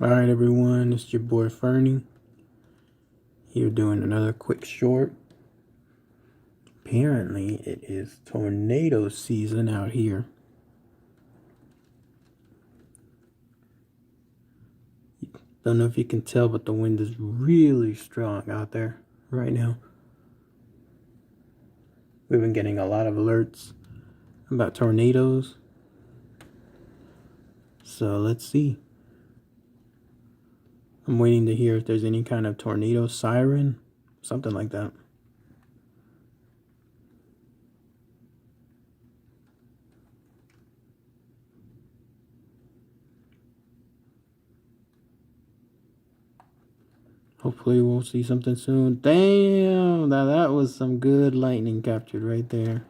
Alright everyone, it's your boy Fernie here doing another quick short. Apparently it is tornado season out here. Don't know if you can tell, but the wind is really strong out there right now. We've been getting a lot of alerts about tornadoes. So let's see. I'm waiting to hear if there's any kind of tornado siren, something like that. Hopefully we'll see something soon. Damn, now that was some good lightning captured right there.